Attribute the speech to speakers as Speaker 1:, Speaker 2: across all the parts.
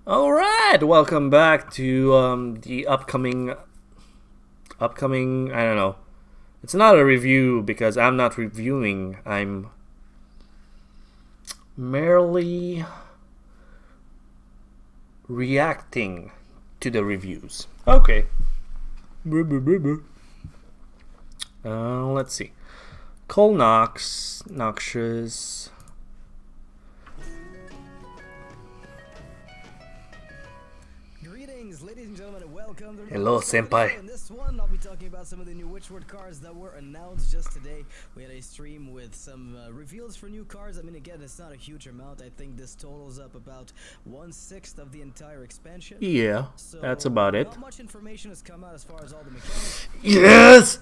Speaker 1: All right, welcome back to the upcoming. I don't know. It's not a review because I'm not reviewing. I'm merely reacting to the reviews. Okay. Let's see. Cole Noxious.
Speaker 2: Greetings, ladies and gentlemen, and welcome to
Speaker 1: Hello, senpai.
Speaker 2: In this one, I'll be talking about some of the new Witchwood cards that were announced just today. We had a stream with some reveals for new cards. I mean, again, it's not a huge amount. I think this totals up about 1/6 of the entire expansion.
Speaker 1: Yeah,
Speaker 2: So,
Speaker 1: that's about it.
Speaker 2: Not much information has come out as far as all the mechanics.
Speaker 1: Yes!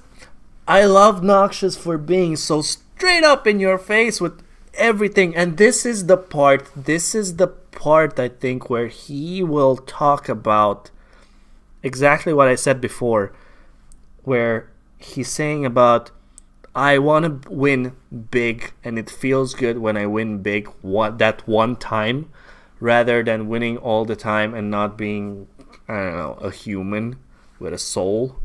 Speaker 1: I love Noxious for being so straight up in your face with everything. And this is the part I think where he will talk about exactly what I said before, where he's saying about I want to win big and it feels good when I win big that one time rather than winning all the time and not being, I don't know, a human with a soul.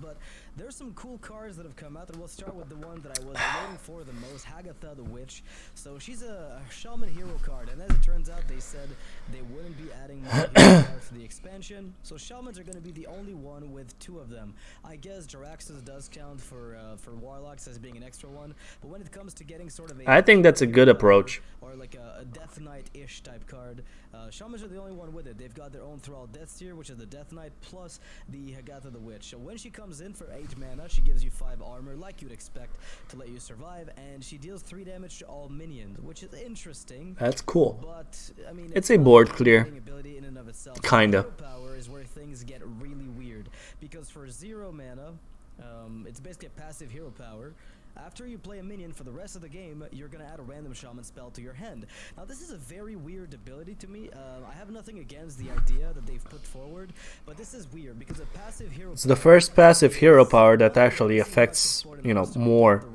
Speaker 2: But there's some cool cards that have come out, and we'll start with the one that I was waiting for the most, Hagatha the Witch. So she's a shaman hero card, and as it turns out, they said they wouldn't be adding more hero cards to the expansion. So shamans are going to be the only one with 2 of them. I guess Jaraxxus does count for warlocks as being an extra one, but when it comes to getting sort of a
Speaker 1: I think that's a good approach.
Speaker 2: or like a Death Knight-ish type card, shamans are the only one with it. They've got their own Thrall Death Tier, which is the Death Knight, plus the Hagatha the Witch. So when she comes in for 8 mana, she gives you 5 armor, like you'd expect, to let you survive, and she deals 3 damage to all minions, which is interesting.
Speaker 1: That's cool.
Speaker 2: But I mean,
Speaker 1: It's a board clear.
Speaker 2: ability in and of itself.
Speaker 1: Kinda.
Speaker 2: Hero power is where things get really weird, because for 0 mana, it's basically a passive hero power. After you play a minion for the rest of the game, you're going to add a random shaman spell to your hand. Now, this is a very weird ability to me. I have nothing against the idea that they've put forward, but this is weird because a passive hero.
Speaker 1: It's the first passive hero power that actually affects, more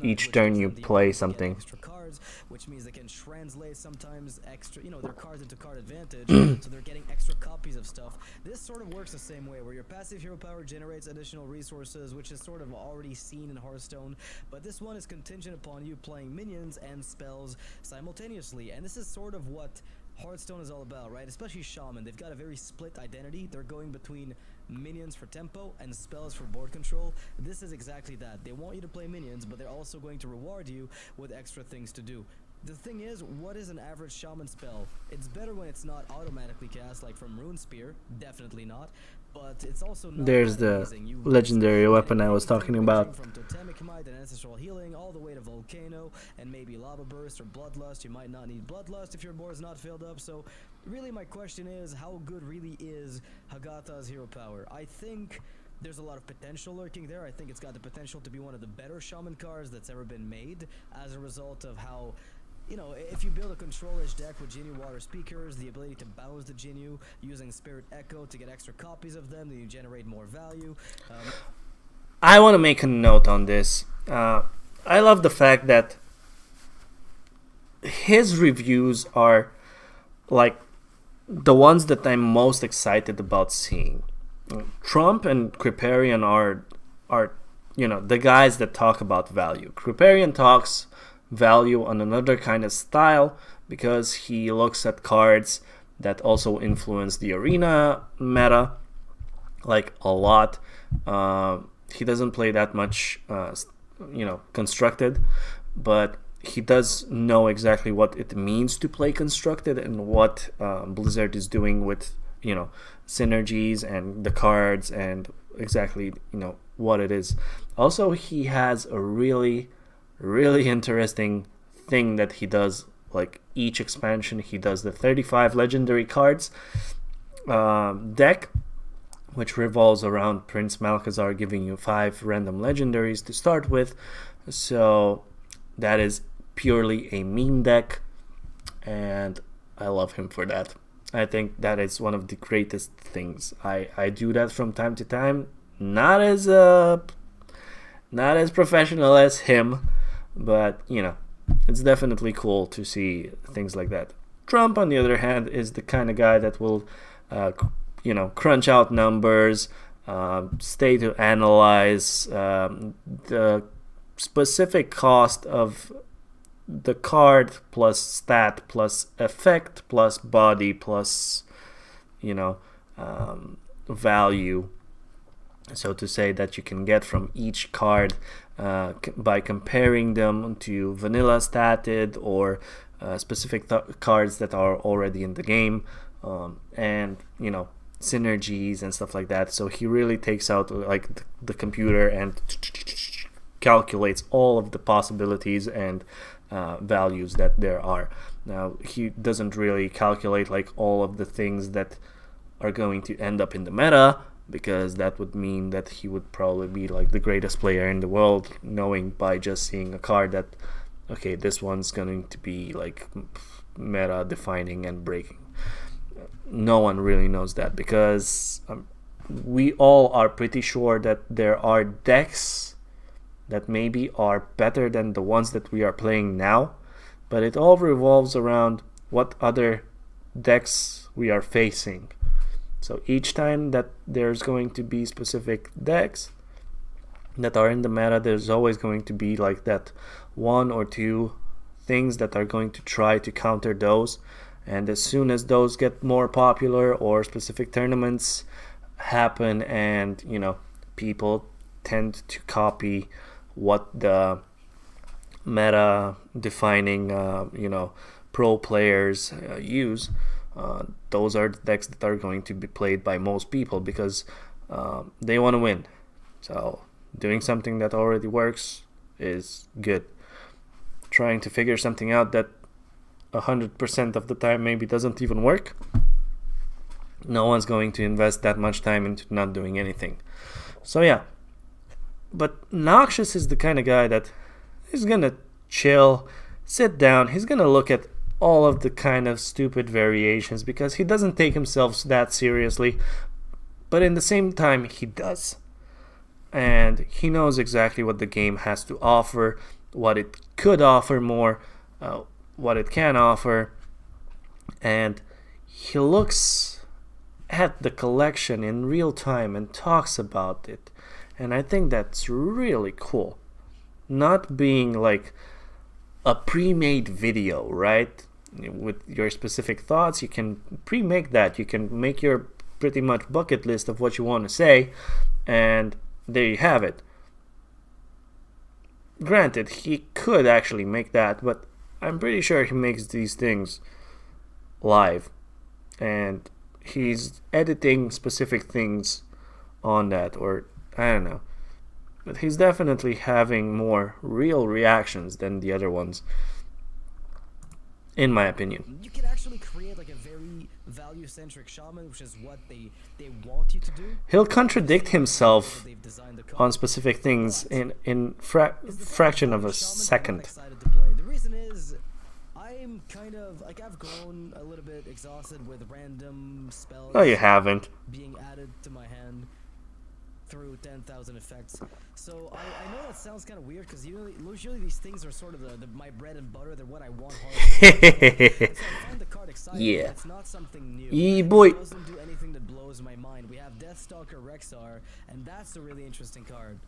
Speaker 1: each turn you play something.
Speaker 2: Extra cards, which means they can translate sometimes extra, their cards into card advantage, so they're getting extra copies of stuff. This sort of works the same way, where your passive hero power generates additional resources, which is sort of already seen in Hearthstone, but this one is contingent upon you playing minions and spells simultaneously, and this is sort of what Hearthstone is all about, right? Especially Shaman. They've got a very split identity. They're going between minions for tempo and spells for board control. This is exactly that. They want you to play minions, but they're also going to reward you with extra things to do. The thing is, what is an average shaman spell? It's better when it's not automatically cast, like from Rune Spear. Definitely not. But it's also not
Speaker 1: There's the legendary weapon I was talking about.
Speaker 2: From Totemic Might and Ancestral Healing all the way to Volcano and maybe Lava Burst or Bloodlust. You might not need Bloodlust if your board is not filled up. So really my question is, how good really is Hagatha's hero power? I think there's a lot of potential lurking there. I think it's got the potential to be one of the better shaman cards that's ever been made as a result of how, if you build a control-ish deck with Jinnu Water Speakers, the ability to Bows the Jinnu using Spirit Echo to get extra copies of them, then you generate more value.
Speaker 1: I want to make a note on this. I love the fact that his reviews are like the ones that I'm most excited about seeing. Trump and Kripparrian are the guys that talk about value. Kripparrian talks value on another kind of style because he looks at cards that also influence the arena meta like a lot. He doesn't play that much constructed, but he does know exactly what it means to play constructed and what Blizzard is doing with synergies and the cards and exactly what it is. Also, he has a really interesting thing that he does. Like each expansion, he does the 35 legendary cards deck, which revolves around Prince Malchezaar giving you 5 random legendaries to start with. So that is purely a meme deck, and I love him for that. I think that is one of the greatest things. I do that from time to time, not as professional as him, but it's definitely cool to see things like that. Trump, on the other hand, is the kind of guy that will, crunch out numbers, stay to analyze the specific cost of the card plus stat plus effect plus body plus value, so to say, that you can get from each card by comparing them to vanilla statted or specific cards that are already in the game, and synergies and stuff like that. So he really takes out like the computer and calculates all of the possibilities and values that there are. Now, he doesn't really calculate like all of the things that are going to end up in the meta, because that would mean that he would probably be like the greatest player in the world, knowing by just seeing a card that, okay, this one's going to be like meta defining and breaking. No one really knows that, because we all are pretty sure that there are decks that maybe are better than the ones that we are playing now, but it all revolves around what other decks we are facing. So each time that there's going to be specific decks that are in the meta, there's always going to be like that one or two things that are going to try to counter those. And as soon as those get more popular or specific tournaments happen and, people tend to copy what the meta defining, pro players use, those are the decks that are going to be played by most people, because they want to win. So doing something that already works is good. Trying to figure something out that 100% of the time maybe doesn't even work, no one's going to invest that much time into not doing anything. So yeah, but Noxious is the kind of guy that is gonna chill, sit down, he's gonna look at all of the kind of stupid variations, because he doesn't take himself that seriously, but in the same time he does, and he knows exactly what the game has to offer, what it could offer more, what it can offer, and he looks at the collection in real time and talks about it, and I think that's really cool. Not being like a pre-made video, right? With your specific thoughts, you can pre-make that. You can make your pretty much bucket list of what you want to say, and there you have it. Granted, he could actually make that, but I'm pretty sure he makes these things live, and he's editing specific things on that, or I don't know. But he's definitely having more real reactions than the other ones, in my opinion.
Speaker 2: You can actually create like a very value-centric shaman, which is what they want you to do.
Speaker 1: He'll contradict himself on specific things in fraction of a second.
Speaker 2: The reason is, I'm kind of like, I've grown a little bit exhausted with random spells.
Speaker 1: No, you haven't.
Speaker 2: Being added to my hand through 10,000 effects. So I know that sounds kind of weird, because usually these things are sort of my bread and butter. They're what I want. So I find the card exciting. Yeah. It's not something new.
Speaker 1: Yeah, boy.
Speaker 2: It doesn't do anything that blows my mind. We have Deathstalker Rexar, and that's a really interesting card.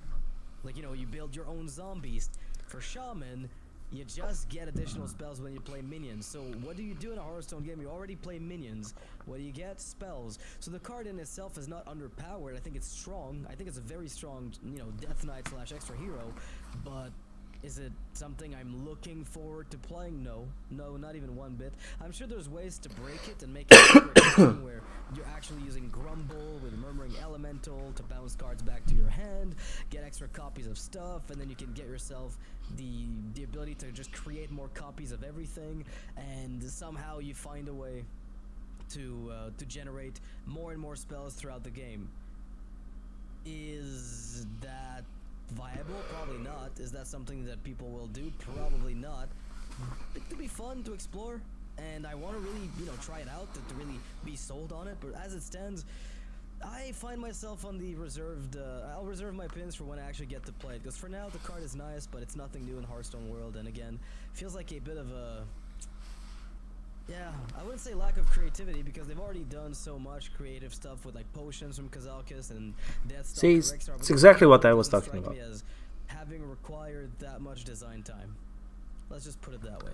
Speaker 2: Like, you build your own zombies. For Shaman, you just get additional spells when you play minions. So what do you do in a Hearthstone game? You already play minions. What do you get? Spells. So the card in itself is not underpowered. I think it's strong. I think it's a very strong, Death Knight / extra hero. But is it something I'm looking forward to playing? No, not even one bit. I'm sure there's ways to break it and make it where you're actually using Grumble with Murmuring Elemental to bounce cards back to your hand, get extra copies of stuff, and then you can get yourself the ability to just create more copies of everything, and somehow you find a way to generate more and more spells throughout the game. Is that viable? Probably not. Is that something that people will do? Probably not. It could be fun to explore, and I want to really, try it out, to really be sold on it, but as it stands, I find myself on the reserved. I'll reserve my pins for when I actually get to play it. Because for now, the card is nice, but it's nothing new in Hearthstone world. And again, feels like a bit of a. Yeah, I wouldn't say lack of creativity because they've already done so much creative stuff with like potions from Kazalkis and Death Star.
Speaker 1: See, it's exactly what I was talking about.
Speaker 2: As having required that much design time. Let's just put it that way.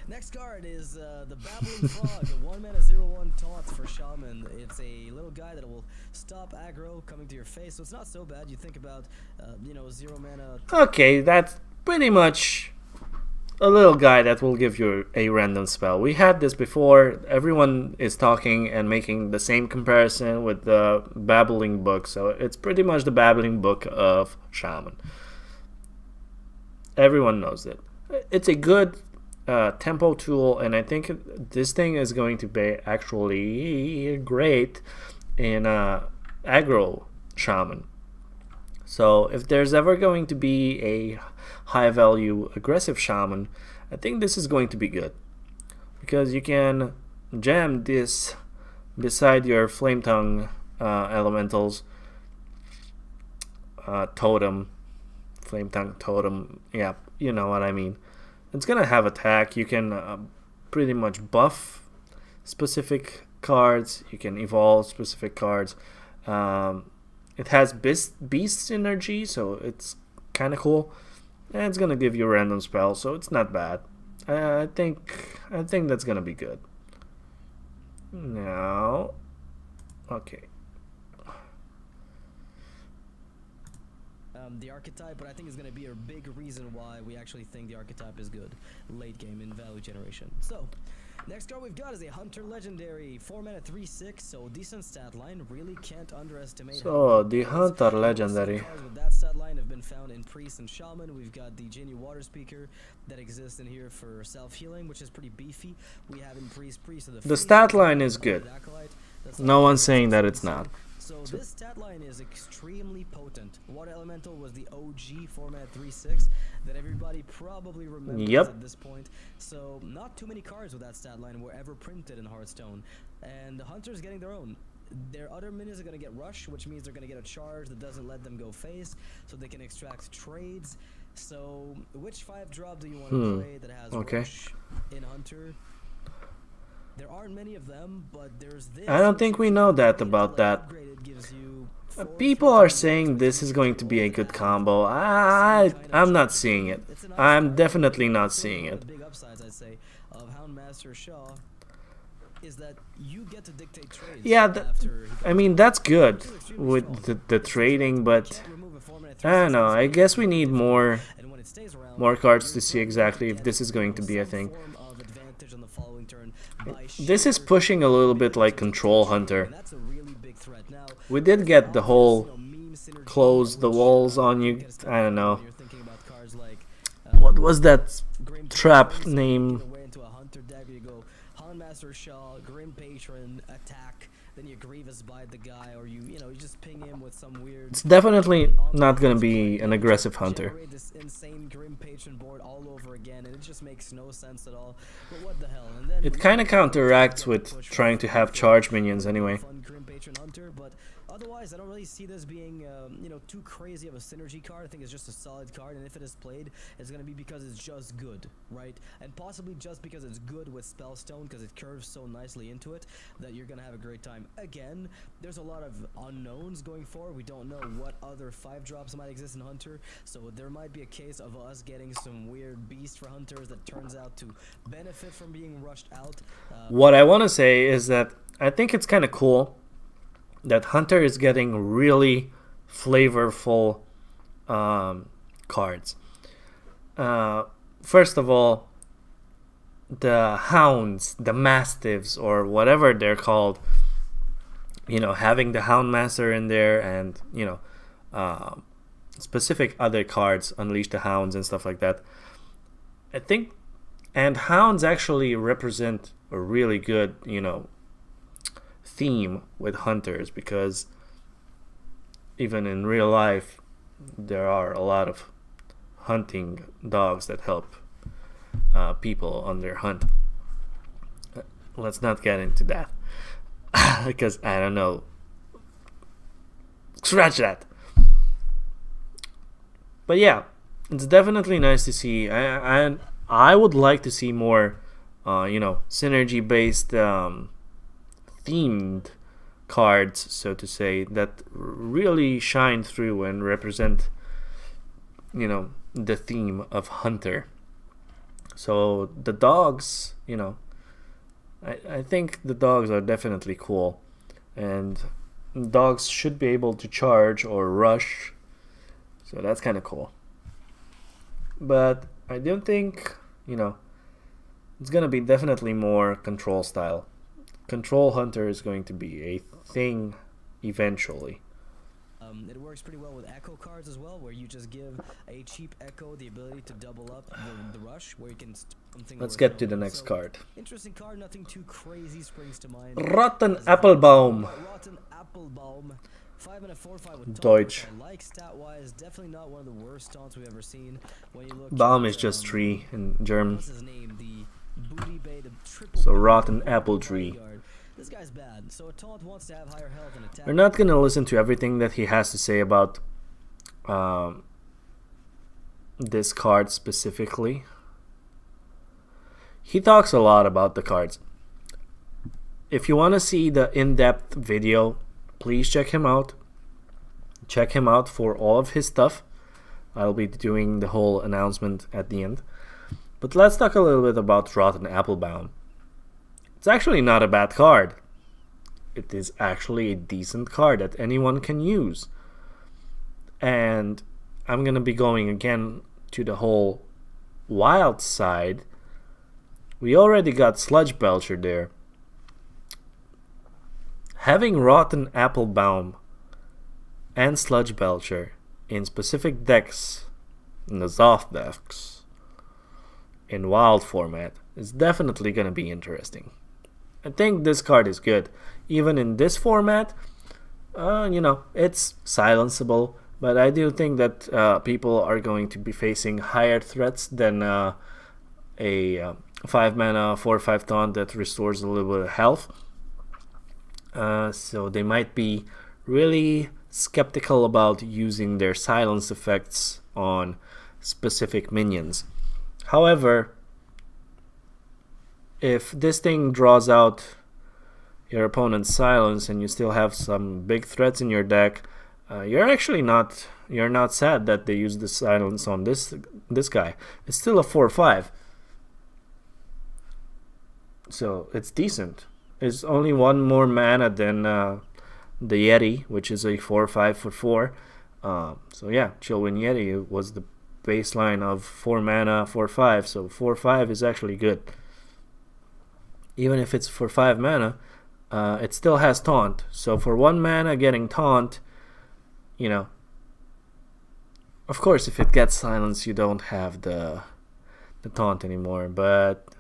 Speaker 2: Next card is the Babbling Frog, a 1-mana 0/1 taunt for Shaman. It's a little guy that will stop aggro coming to your face, so it's not so bad. You think about, 0 mana.
Speaker 1: Okay, that's pretty much a little guy that will give you a random spell. We had this before. Everyone is talking and making the same comparison with the Babbling Book, so it's pretty much the Babbling Book of Shaman. Everyone knows it. It's a good tempo tool, and I think this thing is going to be actually great in aggro Shaman. So if there's ever going to be a high value aggressive Shaman, I think this is going to be good, because you can jam this beside your Flame Tongue elementals, totem, Flame Tongue totem, yeah, you know what I mean. It's gonna have attack. You can pretty much buff specific cards. You can evolve specific cards. It has beast energy, so it's kind of cool. And it's gonna give you a random spell, so it's not bad. I think that's gonna be good. Now, okay.
Speaker 2: The archetype, but I think is going to be a big reason why we actually think the archetype is good late game in value generation. So, next card we've got is a Hunter Legendary, 4-mana 3/6, so decent stat line. Really can't underestimate.
Speaker 1: So the Hunter Legendary.
Speaker 2: Cards with that stat line have been found in Priest and Shaman. We've got the Genie Water Speaker that exists in here for self-healing, which is pretty beefy. We have in Priest of
Speaker 1: the stat line is good. No one's saying that it's not.
Speaker 2: So this stat line is extremely potent. Water Elemental was the OG 4-mana 3/6 that everybody probably remembers at this point. So not too many cards with that stat line were ever printed in Hearthstone. And the Hunter's getting their own. Their other minions are going to get Rush, which means they're going to get a charge that doesn't let them go face, so they can extract trades. So which 5-drop do you want to play that has Rush in Hunter? There aren't many of them, but there's this.
Speaker 1: I don't think we know that about that. People are saying this is going to be a good combo. I'm not seeing it. I'm definitely not seeing it.
Speaker 2: The big upsides, I'd say, of Houndmaster Shaw is that you get to dictate trades.
Speaker 1: Yeah, I mean, that's good with the trading, but I don't know. I guess we need more cards to see exactly if this is going to be a thing. This is pushing a little bit like Control Hunter. We did get the whole close the walls on you. I don't know. What was that trap name?
Speaker 2: Master Shaw, Grim Patron, attack, then you Grievous bite the guy, or you just ping him with some weird.
Speaker 1: It's definitely not gonna be an aggressive hunter.
Speaker 2: Generate this insane Grim Patron board all over again, and it just makes no sense at all. But what the hell? And then
Speaker 1: it kind of counteracts with trying to have charge minions anyway.
Speaker 2: Fun Grim Patron Hunter, but otherwise, I don't really see this being, too crazy of a synergy card. I think it's just a solid card, and if it is played, it's going to be because it's just good, right? And possibly just because it's good with Spellstone, because it curves so nicely into it, that you're going to have a great time. Again, there's a lot of unknowns going forward. We don't know what other 5-drops might exist in Hunter, so there might be a case of us getting some weird beast for Hunters that turns out to benefit from being rushed out.
Speaker 1: What I want to say is that I think it's kind of cool that Hunter is getting really flavorful cards. First of all, the Hounds, the Mastiffs, or whatever they're called, having the Houndmaster in there, and specific other cards, Unleash the Hounds and stuff like that. I think, and Hounds actually represent a really good, theme with hunters, because even in real life there are a lot of hunting dogs that help people on their hunt. Let's not get into that because I don't know, Scratch that. But yeah, it's definitely nice to see. I would like to see more, synergy based themed cards, so to say, that really shine through and represent, the theme of Hunter. So the dogs, I think the dogs are definitely cool, and dogs should be able to charge or rush, so that's kind of cool. But I don't think, it's gonna be definitely more control style. Control Hunter is going to be a thing eventually.
Speaker 2: It works pretty well with echo cards as well, where you just give a cheap echo the ability to double up the rush, where you can something.
Speaker 1: Let's get to the next card.
Speaker 2: Interesting card, nothing too crazy springs to mind.
Speaker 1: Rotten Applebaum.
Speaker 2: Rotten Applebaum. 5 and a 4/5 with
Speaker 1: Deutsch.
Speaker 2: taunt, like stat-wise, definitely not one of the worst taunts we've ever seen. When you look
Speaker 1: Baum
Speaker 2: at,
Speaker 1: is just tree in German.
Speaker 2: What's his name? The booty bay, the triple.
Speaker 1: So
Speaker 2: booty
Speaker 1: rotten
Speaker 2: bay
Speaker 1: apple
Speaker 2: bodyguard.
Speaker 1: tree.
Speaker 2: This guy's bad. So a taunt wants to have higher health and attack.
Speaker 1: We're not gonna listen to everything that he has to say about this card specifically. He talks a lot about the cards. If you want to see the in-depth video, please check him out. Check him out for all of his stuff. I'll be doing the whole announcement at the end. But let's talk a little bit about Rotten Applebaum. It's actually not a bad card. It is actually a decent card that anyone can use. And I'm going to be going again to the whole wild side. We already got Sludge Belcher there. Having Rotten Applebaum and Sludge Belcher in specific decks, in the Zoth decks, in wild format, is definitely going to be interesting. I think this card is good. Even in this format, it's silenceable, but I do think that people are going to be facing higher threats than a 5 mana 4/5 taunt that restores a little bit of health. So they might be really skeptical about using their silence effects on specific minions. However, if this thing draws out your opponent's silence and you still have some big threats in your deck, you're not sad that they use the silence on this guy. It's still a 4/5, so it's decent. It's only one more mana than the Yeti, which is a 4/5 for 4. So yeah, Chillwind Yeti was the baseline of 4 mana 4/5, so 4/5 is actually good. Even if it's for 5 mana, it still has taunt. So for 1 mana getting taunt, of course if it gets silence you don't have the taunt anymore, but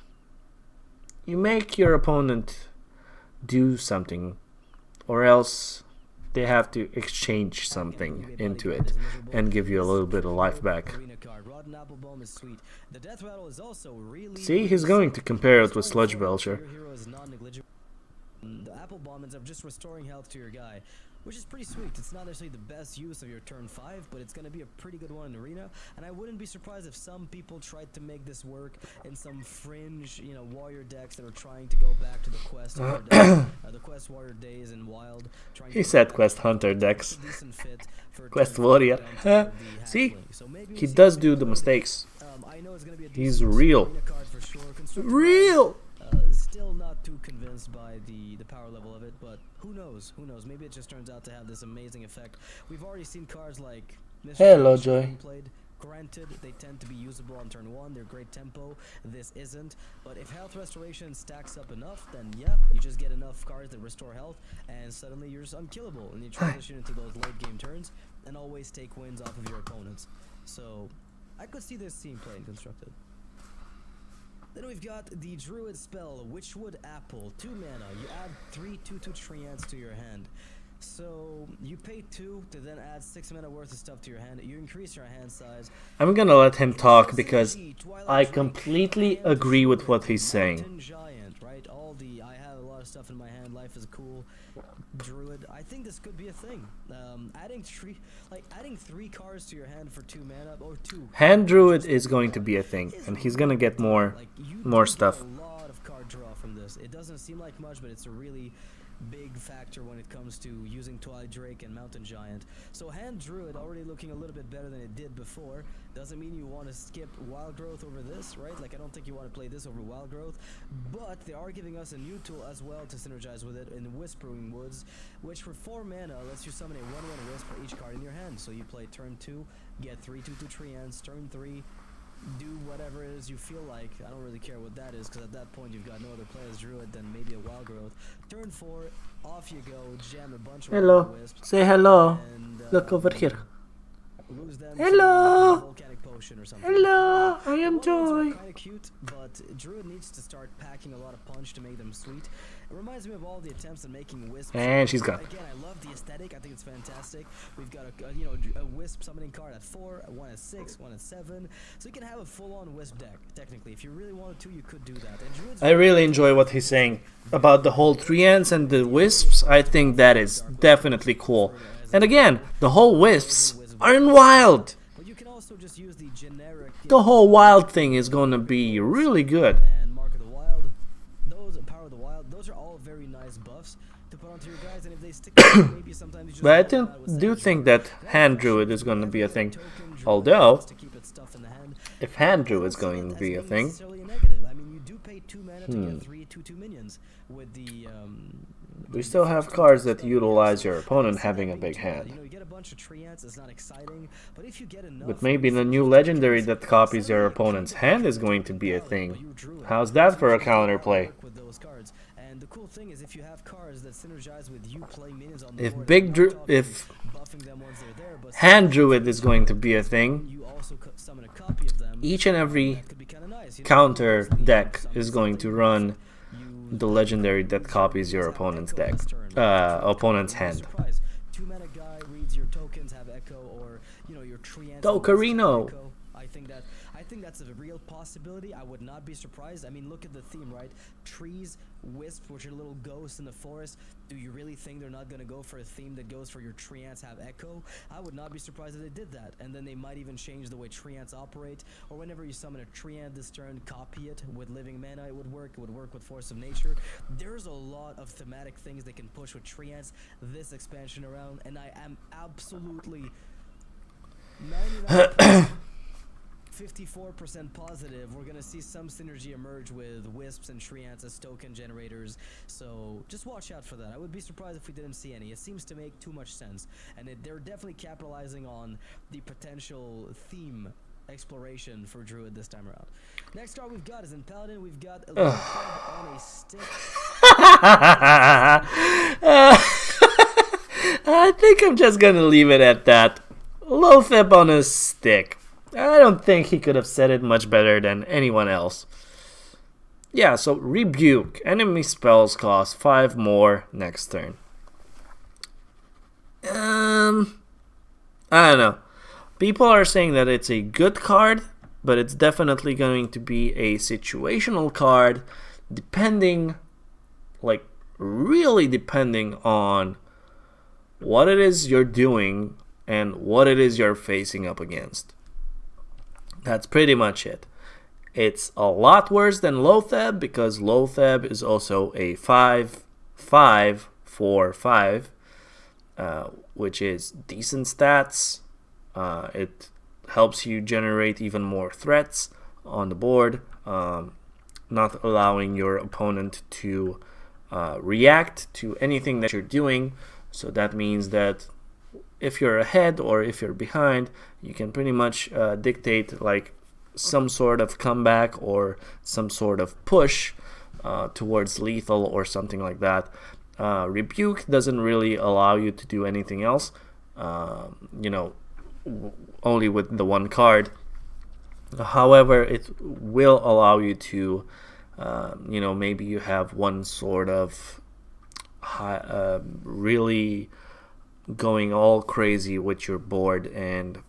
Speaker 1: you make your opponent do something, or else they have to exchange something into it and give you a little bit of life back. See, he's going to compare it with Sludge Belcher.
Speaker 2: The apple bomb ends up just restoring health to your guy, which is pretty sweet. It's not necessarily the best use of your turn 5, but it's going to be a pretty good one in Arena, and I wouldn't be surprised if some people tried to make this work in some fringe, warrior decks that are trying to go back to the Quest the Quest Warrior days in Wild.
Speaker 1: He said Quest Hunter decks. Quest Warrior. See, he does do the mistakes. He's real. Real!
Speaker 2: Still not too convinced by the power level of it, but who knows? Maybe it just turns out to have this amazing effect. We've already seen cards like
Speaker 1: Hello, Joy.
Speaker 2: Played. Granted, they tend to be usable on turn 1. They're great tempo. This isn't. But if health restoration stacks up enough, then yeah, you just get enough cards that restore health, and suddenly you're just unkillable, and you transition into those late game turns and always take wins off of your opponents. So I could see this team playing constructed. Then we've got the Druid spell, Witchwood Apple, 2 mana. You add 3 2/2 treants to your hand. So you pay 2 to then add 6 mana worth of stuff to your hand. You increase your hand size.
Speaker 1: I'm gonna let him talk because I completely agree with what he's saying.
Speaker 2: Giant, right? I have a lot of stuff in my hand. Life is cool. Druid. I think this could be a thing. Adding three cards to your hand for 2 mana or 2.
Speaker 1: Hand Druid is going to be a thing, and he's gonna get more stuff.
Speaker 2: A lot of card draw from this. It doesn't seem like much, but it's a really big factor when it comes to using Twilight Drake and Mountain Giant. So Hand Druid already looking a little bit better than it did before. Doesn't mean you want to skip Wild Growth over this, right? Like, I don't think you want to play this over Wild Growth, but they are giving us a new tool as well to synergize with it in Whispering Woods, which for 4 mana lets you summon a 1/1 Wisp for each card in your hand. So you play turn 2, get 3/2/2 Treants, turn 3, do whatever it is you feel like. I don't really care what that is, because at that point you've got no other play as Druid than maybe a Wild Growth. Turn 4, off you go, jam a bunch of Wisps.
Speaker 1: Say hello.
Speaker 2: And,
Speaker 1: Look over here.
Speaker 2: lose them
Speaker 1: Hello.
Speaker 2: to Volcanic Potion or something.
Speaker 1: Hello, I am Joy.
Speaker 2: Kind of cute, but Druid needs to start packing a lot of punch to make them sweet. It reminds me of all the attempts at making wisps.
Speaker 1: And she's gone.
Speaker 2: Again, I love the aesthetic. I think it's fantastic. We've got a wisp summoning card at 4, one at 6, one at 7, so you can have a full-on wisp deck. Technically, if you really wanted to, you could do that. And Druid's
Speaker 1: I really enjoy what he's saying about the whole treants and the wisps. I think that is definitely cool. And again, the whole wisps are in wild.
Speaker 2: But you can also just use the generic.
Speaker 1: The whole wild thing is gonna be really good.
Speaker 2: And Mark of the Wild, those Power of the Wild, those are all very nice buffs to put onto your guys. And if they stick, maybe sometimes you just.
Speaker 1: But I do think that Hand Druid is gonna be a thing. Although, if Hand Druid is going to be a thing,
Speaker 2: I mean, you do pay 2 mana to get 3 2/2 minions with the.
Speaker 1: we still have cards that utilize your opponent having a big hand.
Speaker 2: You get a bunch of treants, it's not exciting, but if you get enough,
Speaker 1: But maybe the new legendary that copies your opponent's hand is going to be a thing. How's that for a counterplay?
Speaker 2: with those cards. And the cool thing is, if you have cards that synergize with you playing minions on the
Speaker 1: If
Speaker 2: board,
Speaker 1: if
Speaker 2: buffing them once they're there, but
Speaker 1: Hand Druid is going to be a thing,
Speaker 2: you also summon a copy of them.
Speaker 1: each and every
Speaker 2: That could be kind of nice.
Speaker 1: counter deck is going to run the legendary that copies your opponent's deck, opponent's hand.
Speaker 2: 2 mana guy reads your tokens, have echo, or your treants.
Speaker 1: Docarino.
Speaker 2: I think that's a real possibility. I would not be surprised. I mean, look at the theme, right? Trees, wisps, which are little ghosts in the forest. Do you really think they're not going to go for a theme that goes for your treants have echo? I would not be surprised if they did that. And then they might even change the way treants operate. Or whenever you summon a treant this turn, copy it with living mana. It would work. It would work with Force of Nature. There's a lot of thematic things they can push with treants this expansion around. And I am absolutely 54% positive we're going to see some synergy emerge with wisps and treants as token generators, so just watch out for that. I would be surprised if we didn't see any. It seems to make too much sense, and they're definitely capitalizing on the potential theme exploration for Druid this time around. Next card we've got is in Paladin. We've got a little on a stick.
Speaker 1: I think I'm just gonna leave it at that. Loatheb on a stick. I don't think he could have said it much better than anyone else. Yeah, so Rebuke. Enemy spells cost 5 more next turn. I don't know. People are saying that it's a good card, but it's definitely going to be a situational card, depending, like, really depending on what it is you're doing and what it is you're facing up against. That's pretty much it. It's a lot worse than Loatheb, because Loatheb is also a 5/5/4/5, which is decent stats. It helps you generate even more threats on the board, not allowing your opponent to react to anything that you're doing. So that means that if you're ahead or if you're behind, you can pretty much dictate like some sort of comeback or some sort of push towards lethal or something like that. Rebuke doesn't really allow you to do anything else, only with the one card. However, it will allow you to, maybe you have one sort of really going all crazy with your board and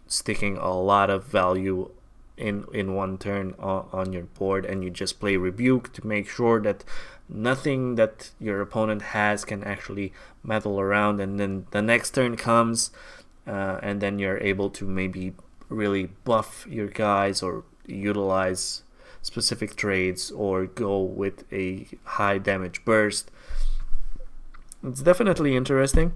Speaker 1: sticking a lot of value in one turn on your board, and you just play Rebuke to make sure that nothing that your opponent has can actually meddle around, and then the next turn comes, and then you're able to maybe really buff your guys or utilize specific trades or go with a high damage burst. It's definitely interesting,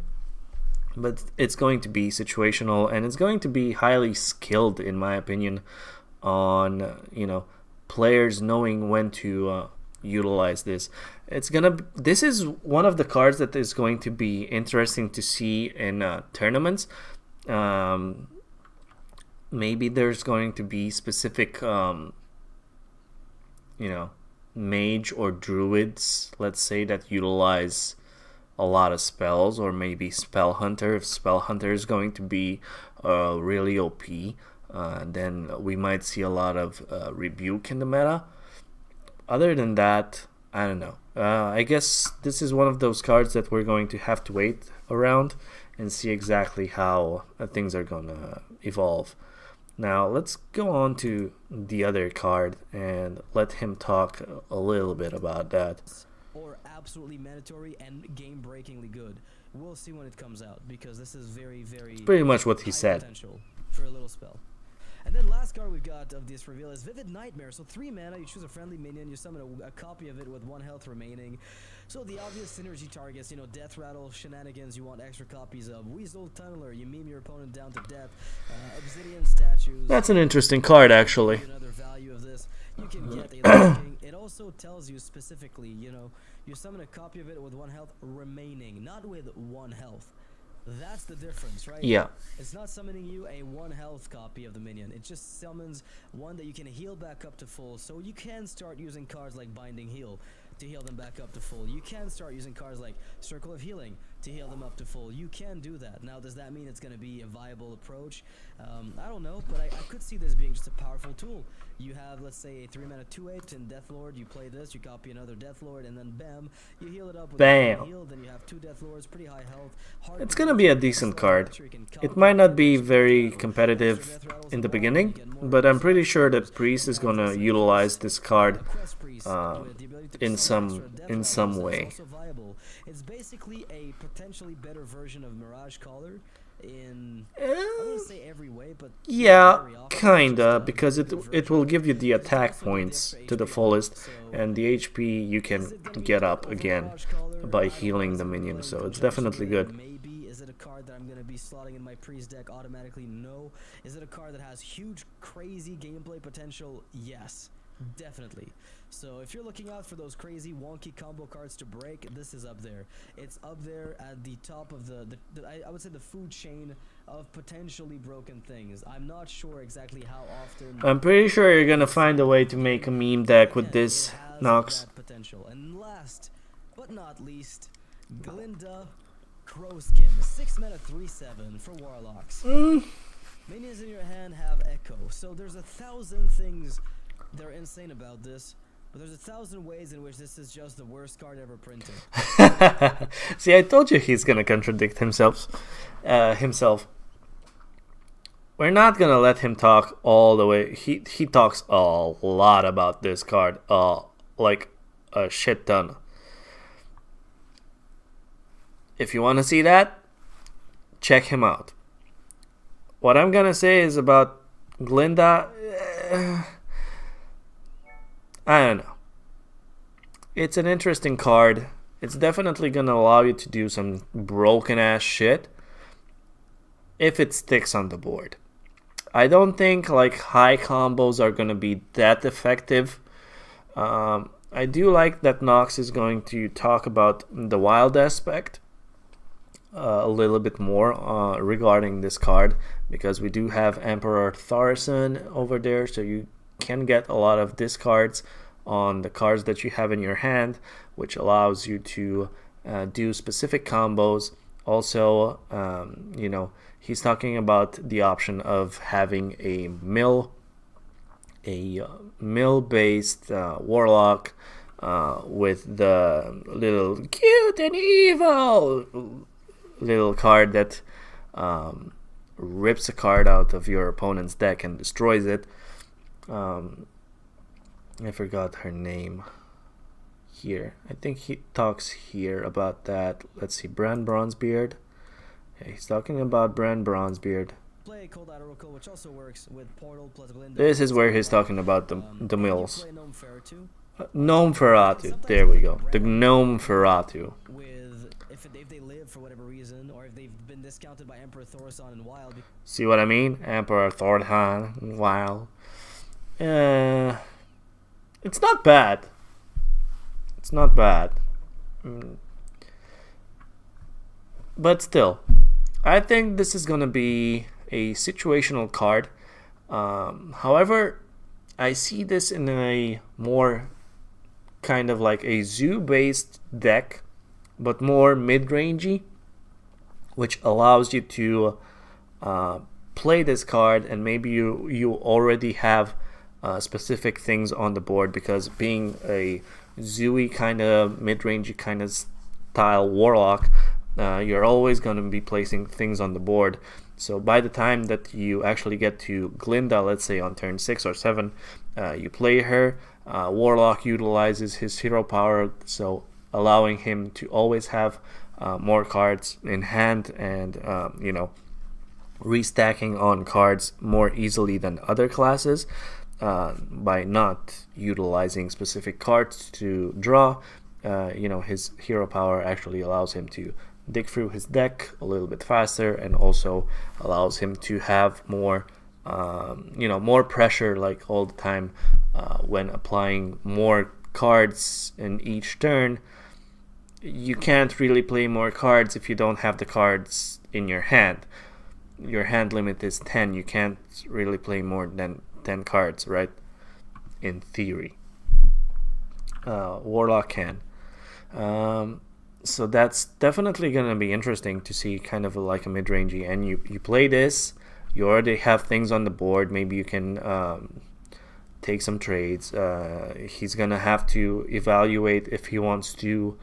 Speaker 1: but it's going to be situational, and it's going to be highly skilled, in my opinion, on players knowing when to utilize this. This is one of the cards that is going to be interesting to see in tournaments. Maybe there's going to be specific mage or druids, let's say, that utilize a lot of spells, or maybe Spell Hunter. If Spell Hunter is going to be really OP, then we might see a lot of Rebuke in the meta. Other than that, I don't know. I guess this is one of those cards that we're going to have to wait around and see exactly how things are going to evolve. Now let's go on to the other card and let him talk a little bit about that.
Speaker 2: Or absolutely mandatory and game-breakingly good. We'll see when it comes out, because this is very, very...
Speaker 1: It's pretty much what he said.
Speaker 2: Potential for a little spell. And then last card we've got of this reveal is Vivid Nightmare. So 3 mana, you choose a friendly minion, you summon a copy of it with 1 health remaining. So the obvious synergy targets, Death Rattle, Shenanigans, you want extra copies of. Weasel Tunneler, you meme your opponent down to death. Obsidian Statues.
Speaker 1: That's an interesting card, actually.
Speaker 2: Another value of this. You can get it also tells you specifically, you summon a copy of it with 1 health remaining, not with 1 health. That's the difference, right?
Speaker 1: Yeah.
Speaker 2: It's not summoning you a 1 health copy of the minion. It just summons one that you can heal back up to full. So you can start using cards like Binding Heal to heal them back up to full. You can start using cards like Circle of Healing to heal them up to full. You can do that. Now, does that mean it's going to be a viable approach? I don't know, but I could see this being just a powerful tool. You have, let's say, a 3 mana 2/8 in Deathlord. You play this, you copy another Deathlord, and then bam, you heal it up with
Speaker 1: bam.
Speaker 2: Heal. Then you have 2 Deathlords, pretty high health.
Speaker 1: It's gonna be a decent card. It might not be very competitive in the beginning, but I'm pretty sure that Priest is gonna utilize this card in some way.
Speaker 2: It's basically a potentially better version of Mirage Caller in, I wouldn't say every way, but
Speaker 1: yeah, kinda, because it will give you the attack points to the fullest, and the HP you can get up again by healing the minion, so it's definitely good.
Speaker 2: Maybe. Is it a card that I'm going to be slotting in my Priest deck automatically? No. Is it a card that has huge, crazy gameplay potential? Yes. Definitely. So if you're looking out for those crazy wonky combo cards to break, this is up there. It's up there at the top of I would say the food chain of potentially broken things. I'm not sure exactly how often.
Speaker 1: I'm pretty sure you're gonna find a way to make a meme deck with this, Nox.
Speaker 2: Potential. And last but not least, Glinda Crowskin, 6 mana 3/7 for Warlocks. Minions in your hand have Echo, so there's 1,000 things that are insane about this. But there's 1,000 ways in which this is just the worst card ever printed.
Speaker 1: See, I told you he's gonna contradict himself. We're not gonna let him talk all the way. He talks a lot about this card, like a shit ton. If you want to see that, check him out. What I'm gonna say is about Glinda. I don't know. It's an interesting card. It's definitely going to allow you to do some broken ass shit if it sticks on the board. I don't think like high combos are going to be that effective. I do like that Nox is going to talk about the wild aspect a little bit more regarding this card, because we do have Emperor Thaurissan over there, so you can get a lot of discards on the cards that you have in your hand, which allows you to do specific combos. Also, he's talking about the option of having a mill-based warlock with the little cute and evil little card that rips a card out of your opponent's deck and destroys it. I forgot her name here. I think he talks here about that. Let's see, Bran Bronzebeard. Yeah, he's talking about Bran Bronzebeard.
Speaker 2: Play Cold Oracle, which also works with Portal plus Glinda.
Speaker 1: This is where he's talking about the mills.
Speaker 2: Play Gnome Feratu.
Speaker 1: Gnome Feratu. There we go. The Gnome Feratu.
Speaker 2: With if they live for whatever reason, or if they've been discounted by Emperor Thorson and Wild.
Speaker 1: See what I mean? Emperor Thorhan and Wild. It's not bad. It's not bad. But still, I think this is gonna be a situational card. However, I see this in a more kind of like a zoo-based deck, but more mid-rangey, which allows you to play this card, and maybe you already have specific things on the board, because being a zoo-y kind of mid-rangey kind of style warlock, you're always going to be placing things on the board. So by the time that you actually get to Glinda, let's say on turn 6 or 7, you play her. Warlock utilizes his hero power, so allowing him to always have more cards in hand, and restacking on cards more easily than other classes by not utilizing specific cards to draw. His hero power actually allows him to dig through his deck a little bit faster, and also allows him to have more more pressure, like all the time, when applying more cards in each turn. You can't really play more cards if you don't have the cards in your hand. Your hand limit is 10. You can't really play more than 10 cards, right? In theory. Warlock can. So that's definitely going to be interesting to see, kind of like a mid-rangey. And you play this, you already have things on the board. Maybe you can take some trades. He's going to have to evaluate if he wants to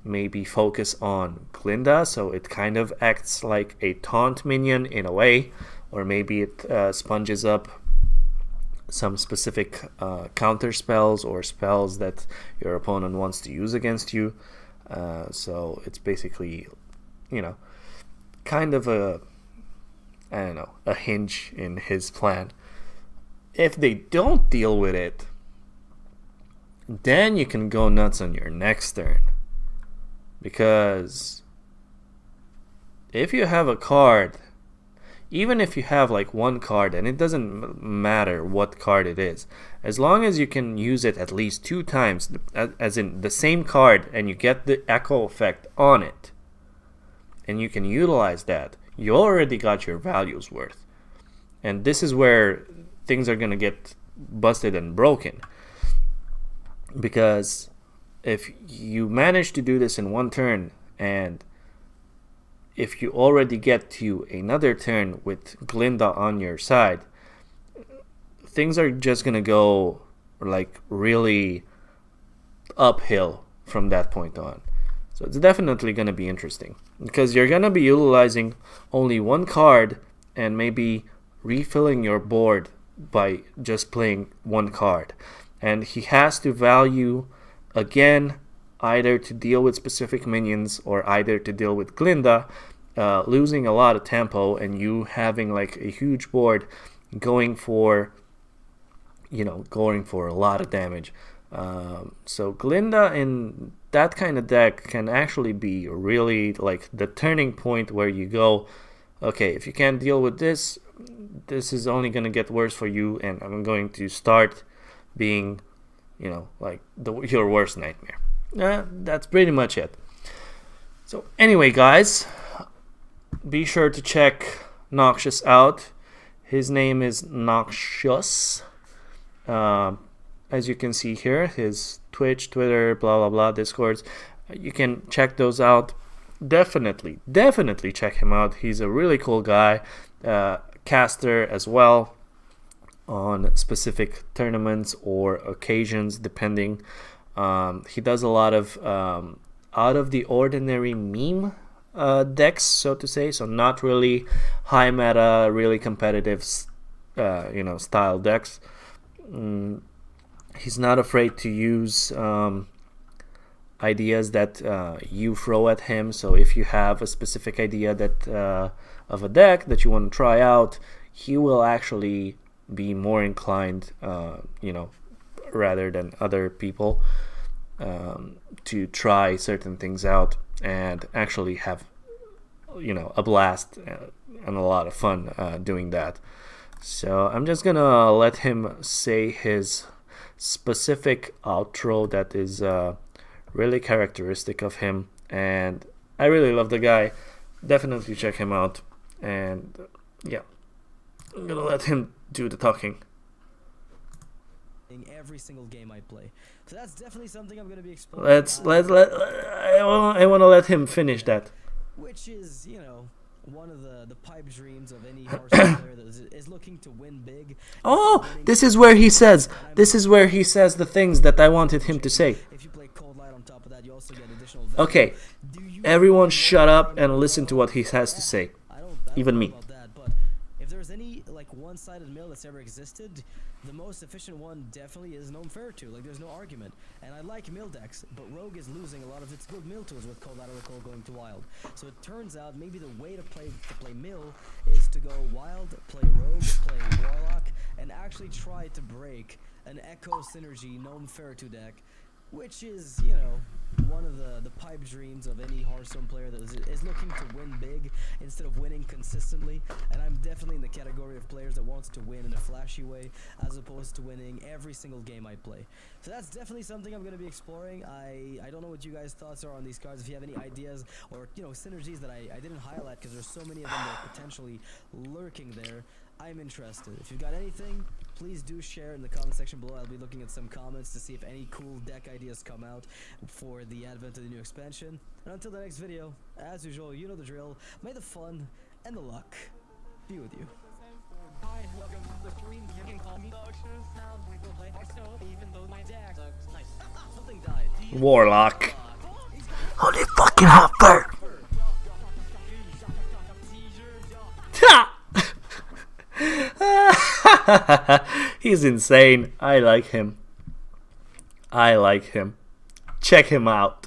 Speaker 1: maybe focus on Glinda, so it kind of acts like a taunt minion in a way, or maybe it sponges up some specific counter spells or spells that your opponent wants to use against you. So it's basically, kind of a hinge in his plan. If they don't deal with it, then you can go nuts on your next turn. Because if you have a card, even if you have like one card, and it doesn't matter what card it is, as long as you can use it at least 2 times, as in the same card, and you get the echo effect on it, and you can utilize that, you already got your values worth. And this is where things are going to get busted and broken. Because if you manage to do this in one turn, and if you already get to another turn with Glinda on your side, things are just going to go like really uphill from that point on. So it's definitely going to be interesting, because you're going to be utilizing only one card and maybe refilling your board by just playing one card. And he has to value, again, either to deal with specific minions or either to deal with Glinda, losing a lot of tempo, and you having like a huge board going for a lot of damage. So Glinda in that kind of deck can actually be really like the turning point where you go, okay, if you can't deal with this, this is only going to get worse for you, and I'm going to start being, like your worst nightmare. That's pretty much it. So anyway, guys, be sure to check Noxious out. His name is Noxious. As you can see here, his Twitch, Twitter, blah blah blah, Discords. You can check those out. Definitely check him out. He's a really cool guy. Caster as well on specific tournaments or occasions, depending. He does a lot of out of the ordinary meme decks, so to say. So not really high meta, really competitive, style decks. He's not afraid to use ideas that you throw at him. So if you have a specific idea that of a deck that you want to try out, he will actually be more inclined, rather than other people, to try certain things out and actually have, a blast and a lot of fun doing that. So I'm just gonna let him say his specific outro that is really characteristic of him, and I really love the guy. Definitely check him out, and yeah, I'm gonna let him do the talking.
Speaker 2: Every single game I play, so that's definitely something I'm gonna be exploring.
Speaker 1: I want to let him finish that.
Speaker 2: Which is, one of the pipe dreams of any Hearthstone player that is looking to win big.
Speaker 1: Oh, this is where he says the things that I wanted him to say.
Speaker 2: If you play Cold Light on top of that, you also get additional.
Speaker 1: Okay, everyone shut up and listen to what he has to say.
Speaker 2: I don't
Speaker 1: Even
Speaker 2: know
Speaker 1: me.
Speaker 2: about that, but if there's any one-sided mill that's ever existed, the most efficient one definitely is Gnome Fairtooth. There's no argument. And I like mill decks, but Rogue is losing a lot of its good mill tools with Cold Light going to Wild. So it turns out maybe the way to play mill is to go Wild, play Rogue, play Warlock, and actually try to break an Echo Synergy Gnome Fairtooth deck, which is, one of the pipe dreams of any Hearthstone player that is looking to win big instead of winning consistently. And I'm definitely in the category of players that wants to win in a flashy way as opposed to winning every single game I play. So that's definitely something I'm going to be exploring. I don't know what you guys' thoughts are on these cards. If you have any ideas or synergies that I didn't highlight because there's so many of them that are potentially lurking there, I'm interested. If you've got anything, please do share in the comment section below. I'll be looking at some comments to see if any cool deck ideas come out for the advent of the new expansion. And until the next video, as usual, you know the drill. May the fun and the luck be with you.
Speaker 3: Hi, welcome to the stream. You can call me Doctors. Now we will play Hearthstone, even though my deck sucks. Nice.
Speaker 2: Something died.
Speaker 1: Warlock. Holy fucking hopper! He's insane. I like him. Check him out.